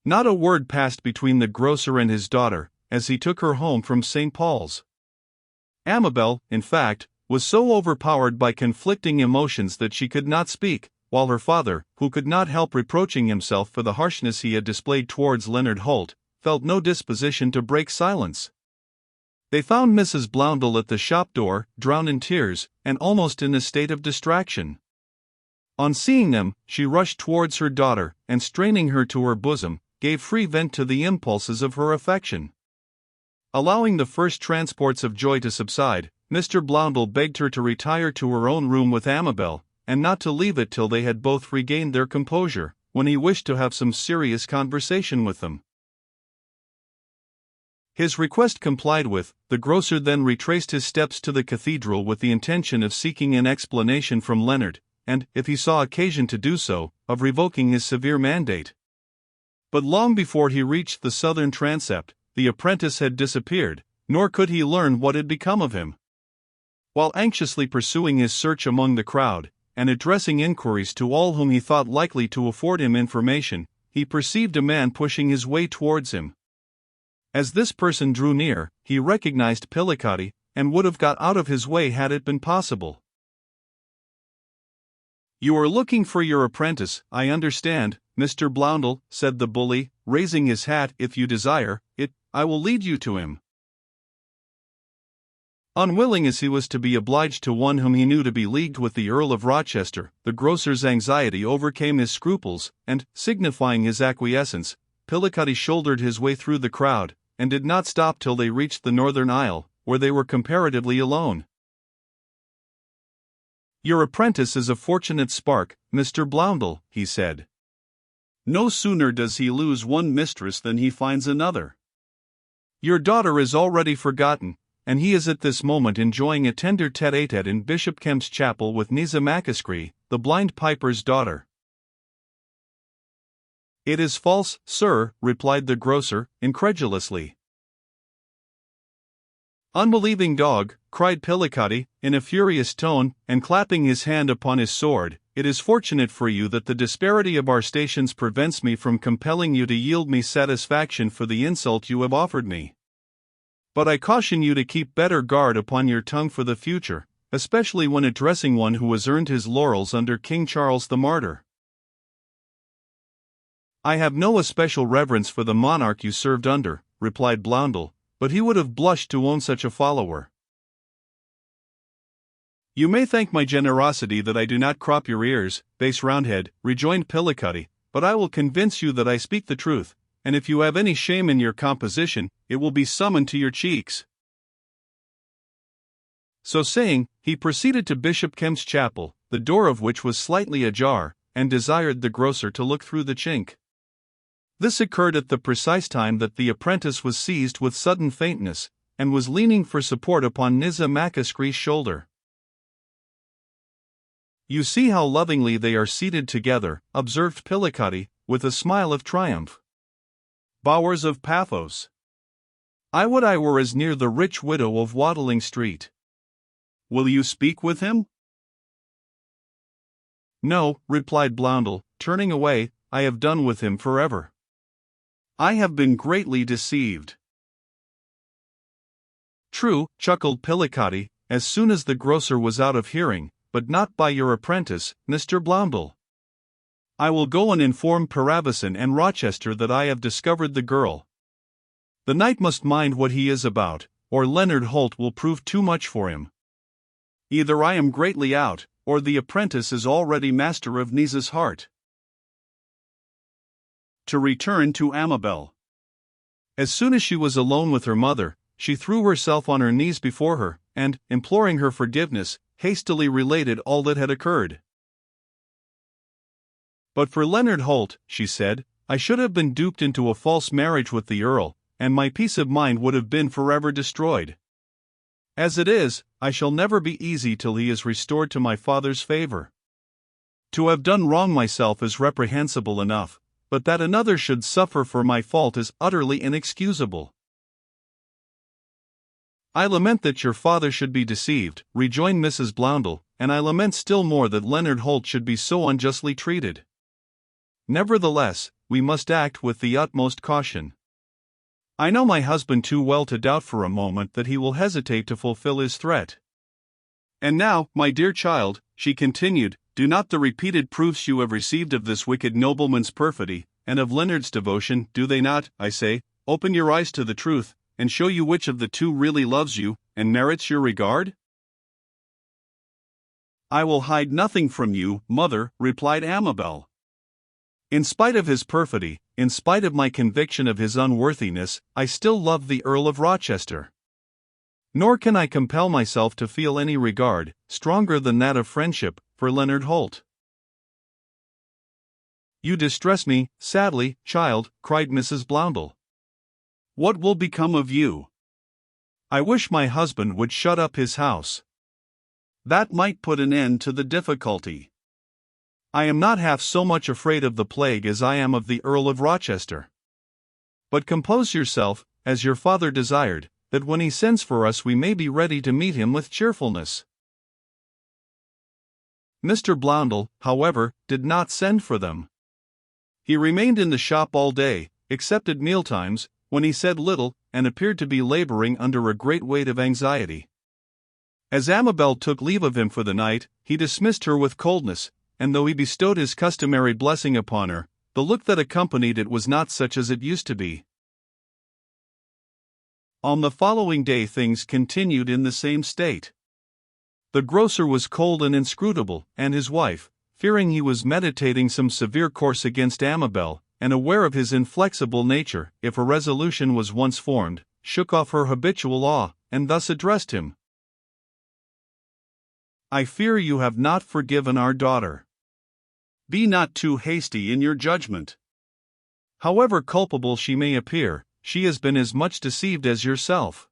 Not a word passed between the grocer and his daughter, as he took her home from St. Paul's. Amabel, in fact, was so overpowered by conflicting emotions that she could not speak, while her father, who could not help reproaching himself for the harshness he had displayed towards Leonard Holt, felt no disposition to break silence. They found Mrs. Bloundell at the shop door, drowned in tears, and almost in a state of distraction. On seeing them, she rushed towards her daughter, and straining her to her bosom, gave free vent to the impulses of her affection. Allowing the first transports of joy to subside, Mr. Bloundell begged her to retire to her own room with Amabel, and not to leave it till they had both regained their composure, when he wished to have some serious conversation with them. His request complied with, the grocer then retraced his steps to the cathedral with the intention of seeking an explanation from Leonard, and, if he saw occasion to do so, of revoking his severe mandate. But long before he reached the southern transept, the apprentice had disappeared, nor could he learn what had become of him. While anxiously pursuing his search among the crowd, and addressing inquiries to all whom he thought likely to afford him information, he perceived a man pushing his way towards him. As this person drew near, he recognized Pillicoddy, and would have got out of his way had it been possible. "You are looking for your apprentice, I understand, Mr. Bloundell," said the bully, raising his hat. "If you desire it, I will lead you to him." Unwilling as he was to be obliged to one whom he knew to be leagued with the Earl of Rochester, the grocer's anxiety overcame his scruples, and, signifying his acquiescence, Pillicoddy shouldered his way through the crowd, and did not stop till they reached the northern aisle, where they were comparatively alone. "Your apprentice is a fortunate spark, Mr. Bloundell," he said. "No sooner does he lose one mistress than he finds another. Your daughter is already forgotten, and he is at this moment enjoying a tender tete-a-tete in Bishop Kemp's chapel with Nisa Macascree, the blind piper's daughter." "It is false, sir," replied the grocer, incredulously. "Unbelieving dog," cried Pillicoddy, in a furious tone, and clapping his hand upon his sword, "it is fortunate for you that the disparity of our stations prevents me from compelling you to yield me satisfaction for the insult you have offered me. But I caution you to keep better guard upon your tongue for the future, especially when addressing one who has earned his laurels under King Charles the Martyr." "I have no especial reverence for the monarch you served under," replied Bloundell, but he would have blushed to own such a follower. "You may thank my generosity that I do not crop your ears, base Roundhead," rejoined Pillicoddy, "but I will convince you that I speak the truth, and if you have any shame in your composition, it will be summoned to your cheeks." So saying, he proceeded to Bishop Kemp's chapel, the door of which was slightly ajar, and desired the grocer to look through the chink. This occurred at the precise time that the apprentice was seized with sudden faintness, and was leaning for support upon Nisa Macascree's shoulder. "You see how lovingly they are seated together," observed Pillicoddy, with a smile of triumph. "Bowers of Paphos! I would I were as near the rich widow of Watling Street. Will you speak with him?" "No," replied Bloundell, turning away, "I have done with him forever. I have been greatly deceived." "True," chuckled Pillicoddy, as soon as the grocer was out of hearing, "but not by your apprentice, Mr. Bloundell. I will go and inform Paravison and Rochester that I have discovered the girl. The knight must mind what he is about, or Leonard Holt will prove too much for him. Either I am greatly out, or the apprentice is already master of Nisa's heart." To return to Amabel. As soon as she was alone with her mother, she threw herself on her knees before her, and, imploring her forgiveness, hastily related all that had occurred. "But for Leonard Holt," she said, "I should have been duped into a false marriage with the Earl, and my peace of mind would have been forever destroyed. As it is, I shall never be easy till he is restored to my father's favor. To have done wrong myself is reprehensible enough, but that another should suffer for my fault is utterly inexcusable." "I lament that your father should be deceived," rejoined Mrs. Bloundell, "and I lament still more that Leonard Holt should be so unjustly treated. Nevertheless, we must act with the utmost caution. I know my husband too well to doubt for a moment that he will hesitate to fulfill his threat. And now, my dear child," she continued, "do not the repeated proofs you have received of this wicked nobleman's perfidy, and of Leonard's devotion, do they not, I say, open your eyes to the truth, and show you which of the two really loves you, and merits your regard?" "I will hide nothing from you, mother," replied Amabel. "In spite of his perfidy, in spite of my conviction of his unworthiness, I still love the Earl of Rochester. Nor can I compel myself to feel any regard, stronger than that of friendship, for Leonard Holt." "You distress me, sadly, child," cried Mrs. Bloundel. "What will become of you? I wish my husband would shut up his house. That might put an end to the difficulty. I am not half so much afraid of the plague as I am of the Earl of Rochester. But compose yourself, as your father desired, that when he sends for us we may be ready to meet him with cheerfulness." Mr. Bloundel, however, did not send for them. He remained in the shop all day, except at mealtimes, when he said little, and appeared to be laboring under a great weight of anxiety. As Amabel took leave of him for the night, he dismissed her with coldness, and though he bestowed his customary blessing upon her, the look that accompanied it was not such as it used to be. On the following day things continued in the same state. The grocer was cold and inscrutable, and his wife, fearing he was meditating some severe course against Amabel, and aware of his inflexible nature, if a resolution was once formed, shook off her habitual awe, and thus addressed him: "I fear you have not forgiven our daughter. Be not too hasty in your judgment. However culpable she may appear, she has been as much deceived as yourself."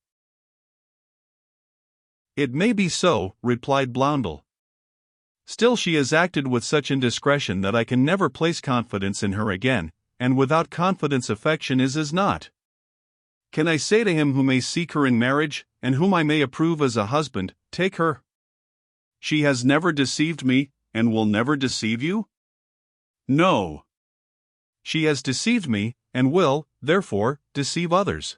"It may be so," replied Bloundel. "Still she has acted with such indiscretion that I can never place confidence in her again, and without confidence affection is as naught. Can I say to him who may seek her in marriage, and whom I may approve as a husband, take her? She has never deceived me, and will never deceive you? No. She has deceived me, and will, therefore, deceive others.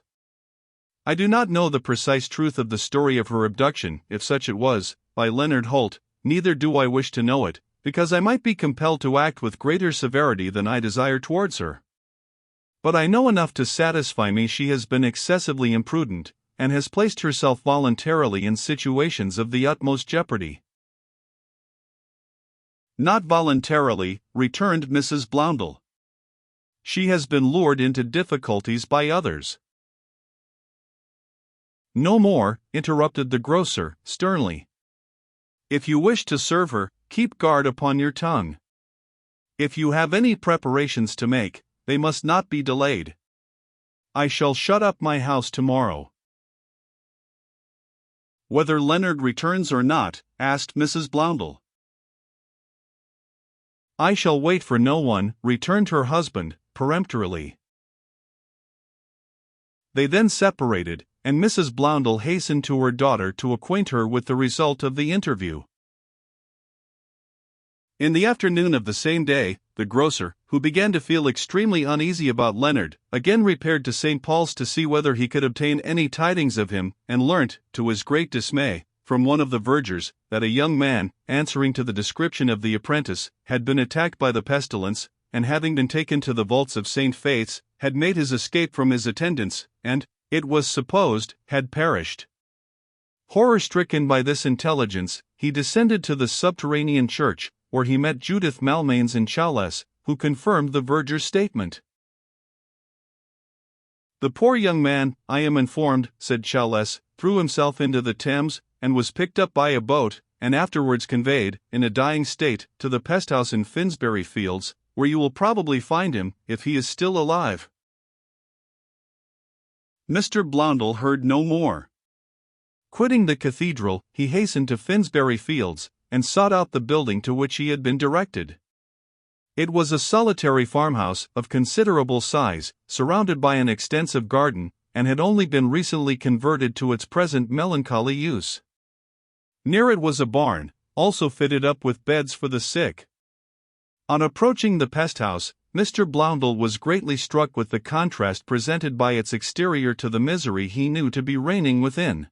I do not know the precise truth of the story of her abduction, if such it was, by Leonard Holt, neither do I wish to know it, because I might be compelled to act with greater severity than I desire towards her. But I know enough to satisfy me she has been excessively imprudent, and has placed herself voluntarily in situations of the utmost jeopardy." "Not voluntarily," returned Mrs. Bloundel. "She has been lured into difficulties by others." "No more," interrupted the grocer, sternly. "If you wish to serve her, keep guard upon your tongue. If you have any preparations to make, they must not be delayed. I shall shut up my house tomorrow." "Whether Leonard returns or not?" asked Mrs. Bloundel. "I shall wait for no one," returned her husband, peremptorily. They then separated, and Mrs. Bloundel hastened to her daughter to acquaint her with the result of the interview. In the afternoon of the same day, the grocer, who began to feel extremely uneasy about Leonard, again repaired to St. Paul's to see whether he could obtain any tidings of him, and learnt, to his great dismay, from one of the vergers, that a young man, answering to the description of the apprentice, had been attacked by the pestilence, and having been taken to the vaults of St. Faith's, had made his escape from his attendants, and, it was supposed, had perished. Horror-stricken by this intelligence, he descended to the subterranean church, where he met Judith Malmains and Challis, who confirmed the verger's statement. "The poor young man, I am informed," said Challis, "threw himself into the Thames, and was picked up by a boat, and afterwards conveyed, in a dying state, to the pesthouse in Finsbury Fields, where you will probably find him, if he is still alive." Mr. Bloundel heard no more. Quitting the cathedral, he hastened to Finsbury Fields, and sought out the building to which he had been directed. It was a solitary farmhouse, of considerable size, surrounded by an extensive garden, and had only been recently converted to its present melancholy use. Near it was a barn, also fitted up with beds for the sick. On approaching the pest house, Mr. Blondel was greatly struck with the contrast presented by its exterior to the misery he knew to be reigning within.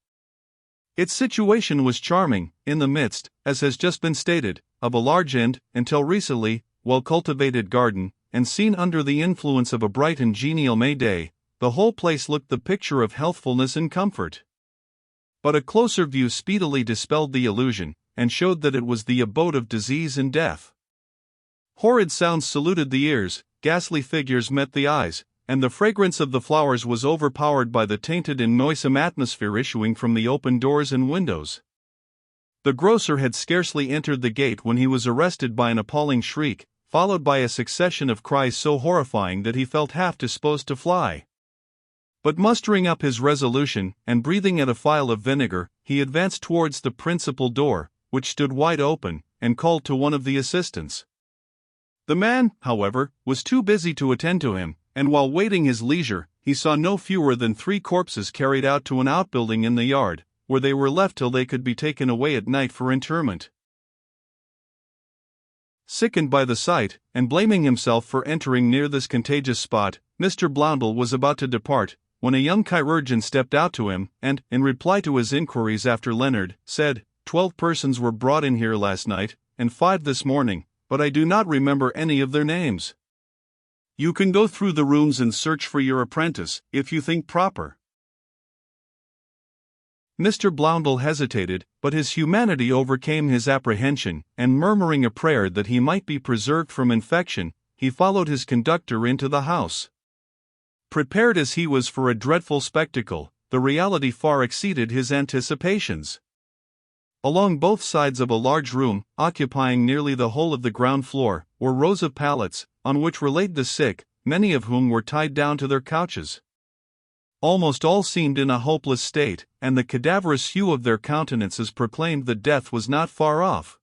Its situation was charming, in the midst, as has just been stated, of a large and, until recently, well-cultivated garden, and seen under the influence of a bright and genial May day, the whole place looked the picture of healthfulness and comfort. But a closer view speedily dispelled the illusion, and showed that it was the abode of disease and death. Horrid sounds saluted the ears, ghastly figures met the eyes, and the fragrance of the flowers was overpowered by the tainted and noisome atmosphere issuing from the open doors and windows. The grocer had scarcely entered the gate when he was arrested by an appalling shriek, followed by a succession of cries so horrifying that he felt half disposed to fly. But mustering up his resolution, and breathing at a phial of vinegar, he advanced towards the principal door, which stood wide open, and called to one of the assistants. The man, however, was too busy to attend to him, and while waiting his leisure, he saw no fewer than 3 corpses carried out to an outbuilding in the yard, where they were left till they could be taken away at night for interment. Sickened by the sight, and blaming himself for entering near this contagious spot, Mr. Blondel was about to depart, when a young chirurgeon stepped out to him, and, in reply to his inquiries after Leonard, said, 12 persons were brought in here last night, and 5 this morning, but I do not remember any of their names. You can go through the rooms and search for your apprentice, if you think proper. Mr. Blondel hesitated, but his humanity overcame his apprehension, and murmuring a prayer that he might be preserved from infection, he followed his conductor into the house. Prepared as he was for a dreadful spectacle, the reality far exceeded his anticipations. Along both sides of a large room, occupying nearly the whole of the ground floor, were rows of pallets, on which were laid the sick, many of whom were tied down to their couches. Almost all seemed in a hopeless state, and the cadaverous hue of their countenances proclaimed that death was not far off.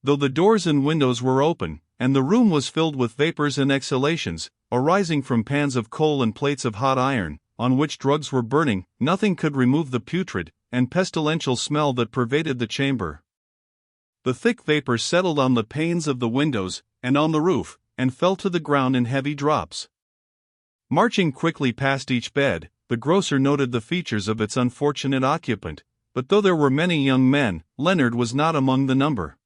Though the doors and windows were open, and the room was filled with vapors and exhalations, arising from pans of coal and plates of hot iron, on which drugs were burning, nothing could remove the putrid and pestilential smell that pervaded the chamber. The thick vapor settled on the panes of the windows, and on the roof, and fell to the ground in heavy drops. Marching quickly past each bed, the grocer noted the features of its unfortunate occupant, but though there were many young men, Leonard was not among the number.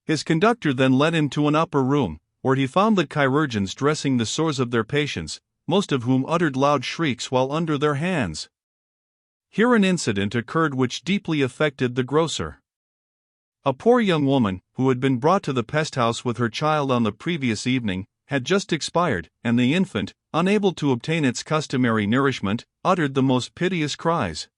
His conductor then led him to an upper room, where he found the chirurgeons dressing the sores of their patients, most of whom uttered loud shrieks while under their hands. Here an incident occurred which deeply affected the grocer. A poor young woman, who had been brought to the pest house with her child on the previous evening, had just expired, and the infant, unable to obtain its customary nourishment, uttered the most piteous cries.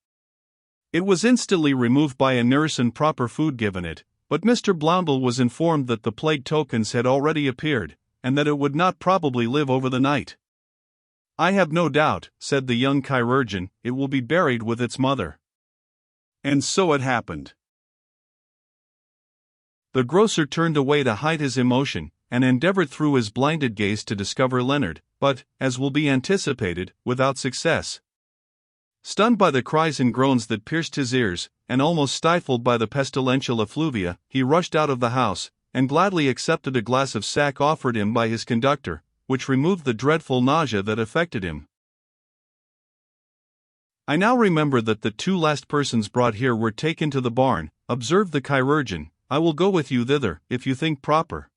It was instantly removed by a nurse and proper food given it, but Mr. Blondel was informed that the plague tokens had already appeared, and that it would not probably live over the night. I have no doubt, said the young chirurgeon, it will be buried with its mother. And so it happened. The grocer turned away to hide his emotion, and endeavored through his blinded gaze to discover Leonard, but, as will be anticipated, without success. Stunned by the cries and groans that pierced his ears, and almost stifled by the pestilential effluvia, he rushed out of the house, and gladly accepted a glass of sack offered him by his conductor, which removed the dreadful nausea that affected him. I now remember that the 2 last persons brought here were taken to the barn, observed the chirurgeon. I will go with you thither, if you think proper.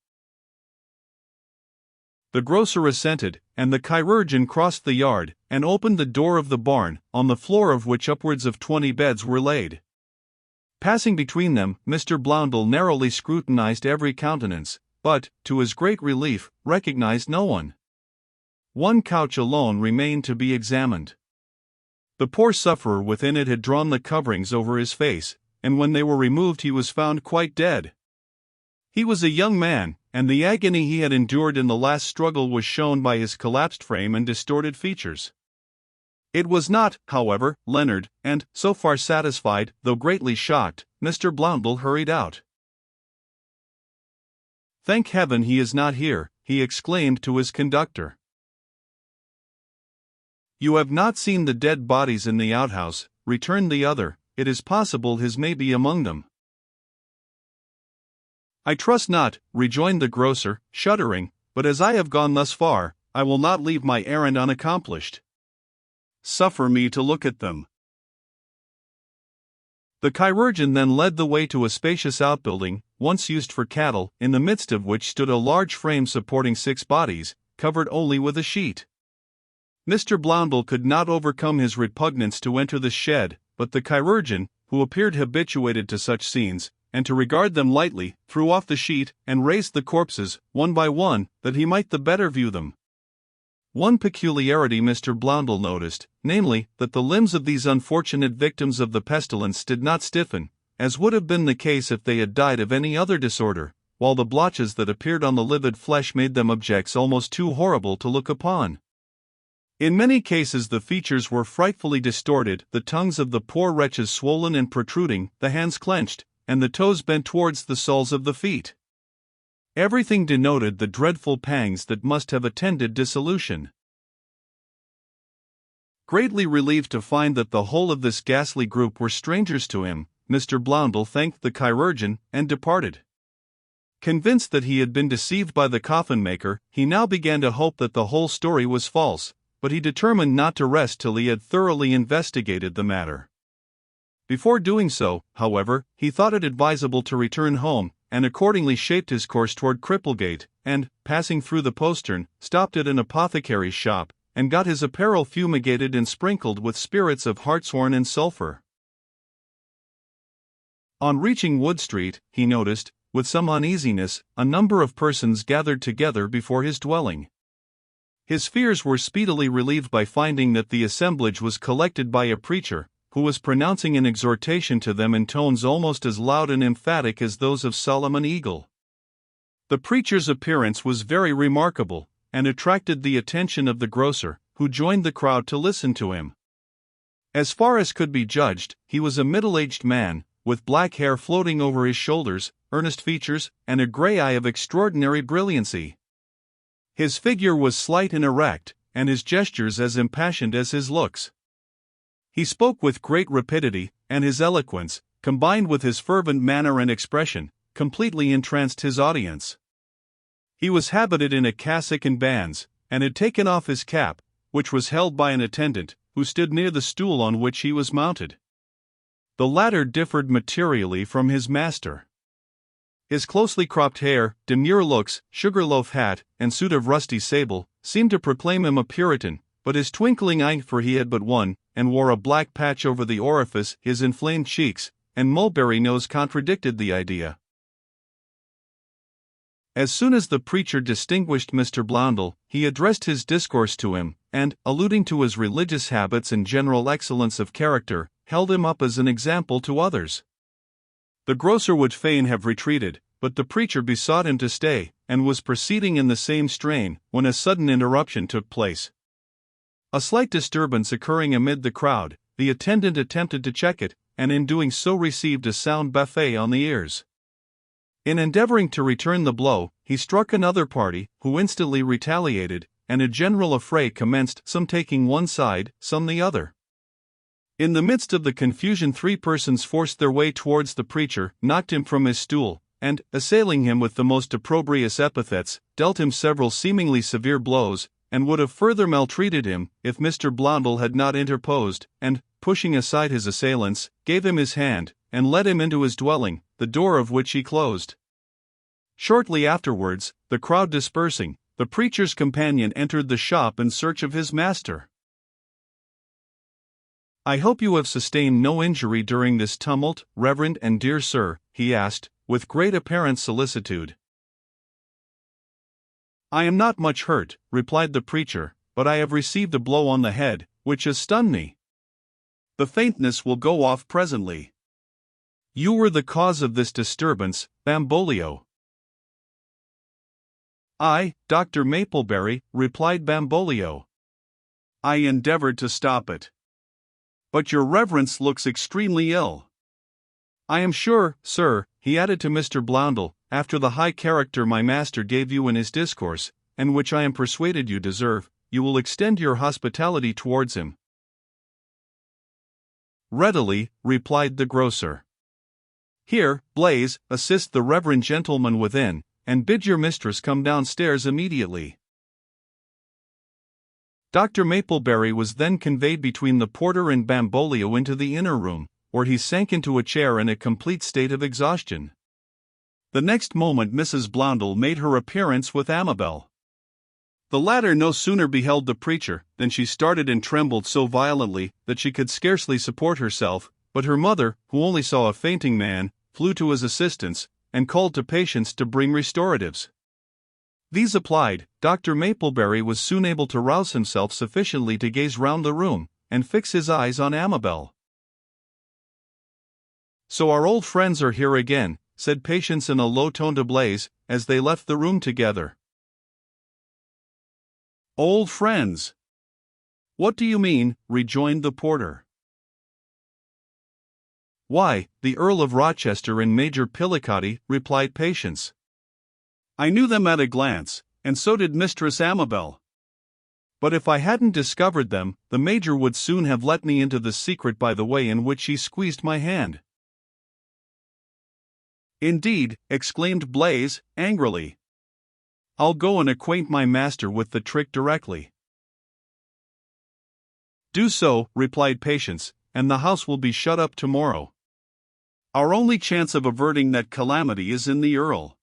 The grocer assented, and the chirurgeon crossed the yard, and opened the door of the barn, on the floor of which upwards of 20 beds were laid. Passing between them, Mr. Blondel narrowly scrutinized every countenance, but, to his great relief, recognized no one. One couch alone remained to be examined. The poor sufferer within it had drawn the coverings over his face, and when they were removed he was found quite dead. He was a young man, and the agony he had endured in the last struggle was shown by his collapsed frame and distorted features. It was not, however, Leonard, and, so far satisfied, though greatly shocked, Mr. Blondel hurried out. Thank heaven he is not here, he exclaimed to his conductor. You have not seen the dead bodies in the outhouse, returned the other. It is possible his may be among them. I trust not, rejoined the grocer, shuddering, but as I have gone thus far, I will not leave my errand unaccomplished. Suffer me to look at them." The chirurgeon then led the way to a spacious outbuilding, once used for cattle, in the midst of which stood a large frame supporting 6 bodies, covered only with a sheet. Mr. Bloundell could not overcome his repugnance to enter the shed, but the chirurgeon, who appeared habituated to such scenes, and to regard them lightly, threw off the sheet, and raised the corpses, one by one, that he might the better view them. One peculiarity Mr. Bloundell noticed, namely, that the limbs of these unfortunate victims of the pestilence did not stiffen, as would have been the case if they had died of any other disorder, while the blotches that appeared on the livid flesh made them objects almost too horrible to look upon. In many cases the features were frightfully distorted, the tongues of the poor wretches swollen and protruding, the hands clenched, and the toes bent towards the soles of the feet. Everything denoted the dreadful pangs that must have attended dissolution. Greatly relieved to find that the whole of this ghastly group were strangers to him, Mr. Bloundell thanked the chirurgeon, and departed. Convinced that he had been deceived by the coffin-maker, he now began to hope that the whole story was false, but he determined not to rest till he had thoroughly investigated the matter. Before doing so, however, he thought it advisable to return home, and accordingly shaped his course toward Cripplegate, and, passing through the postern, stopped at an apothecary's shop, and got his apparel fumigated and sprinkled with spirits of hartshorn and sulphur. On reaching Wood Street, he noticed, with some uneasiness, a number of persons gathered together before his dwelling. His fears were speedily relieved by finding that the assemblage was collected by a preacher, who was pronouncing an exhortation to them in tones almost as loud and emphatic as those of Solomon Eagle. The preacher's appearance was very remarkable, and attracted the attention of the grocer, who joined the crowd to listen to him. As far as could be judged, he was a middle-aged man, with black hair floating over his shoulders, earnest features, and a gray eye of extraordinary brilliancy. His figure was slight and erect, and his gestures as impassioned as his looks. He spoke with great rapidity, and his eloquence, combined with his fervent manner and expression, completely entranced his audience. He was habited in a cassock and bands, and had taken off his cap, which was held by an attendant, who stood near the stool on which he was mounted. The latter differed materially from his master. His closely cropped hair, demure looks, sugar-loaf hat, and suit of rusty sable, seemed to proclaim him a Puritan, but his twinkling eye, for he had but one, and wore a black patch over the orifice, his inflamed cheeks, and mulberry nose contradicted the idea. As soon as the preacher distinguished Mr. Bloundell, he addressed his discourse to him, and, alluding to his religious habits and general excellence of character, held him up as an example to others. The grocer would fain have retreated, but the preacher besought him to stay, and was proceeding in the same strain, when a sudden interruption took place. A slight disturbance occurring amid the crowd, the attendant attempted to check it, and in doing so received a sound buffet on the ears. In endeavoring to return the blow, he struck another party, who instantly retaliated, and a general affray commenced, some taking one side, some the other. In the midst of the confusion 3 persons forced their way towards the preacher, knocked him from his stool, and, assailing him with the most opprobrious epithets, dealt him several seemingly severe blows, and would have further maltreated him, if Mr. Bloundell had not interposed, and, pushing aside his assailants, gave him his hand, and led him into his dwelling, the door of which he closed. Shortly afterwards, the crowd dispersing, the preacher's companion entered the shop in search of his master. "I hope you have sustained no injury during this tumult, reverend and dear sir," he asked, with great apparent solicitude. "I am not much hurt," replied the preacher, "but I have received a blow on the head, which has stunned me. The faintness will go off presently." "You were the cause of this disturbance, Bambolio." "I, Dr. Mapleberry," replied Bambolio. "I endeavored to stop it. But your reverence looks extremely ill. I am sure, sir," he added to Mr. Bloundell, "after the high character my master gave you in his discourse, and which I am persuaded you deserve, you will extend your hospitality towards him." "Readily," replied the grocer. "Here, Blaze, assist the reverend gentleman within, and bid your mistress come downstairs immediately." Dr. Mapleberry was then conveyed between the porter and Bambolio into the inner room, where he sank into a chair in a complete state of exhaustion. The next moment Mrs. Blondel made her appearance with Amabel. The latter no sooner beheld the preacher than she started and trembled so violently that she could scarcely support herself, but her mother, who only saw a fainting man, flew to his assistance, and called to patients to bring restoratives. These applied, Dr. Mapleberry was soon able to rouse himself sufficiently to gaze round the room, and fix his eyes on Amabel. "So our old friends are here again," said Patience in a low tone to Blaise, as they left the room together. "Old friends? What do you mean?" rejoined the porter. "Why, the Earl of Rochester and Major Pillicotti," replied Patience. "I knew them at a glance, and so did Mistress Amabel. But if I hadn't discovered them, the Major would soon have let me into the secret by the way in which he squeezed my hand." "Indeed," exclaimed Blaise, angrily. "I'll go and acquaint my master with the trick directly." "Do so," replied Patience, "and the house will be shut up tomorrow. Our only chance of averting that calamity is in the Earl."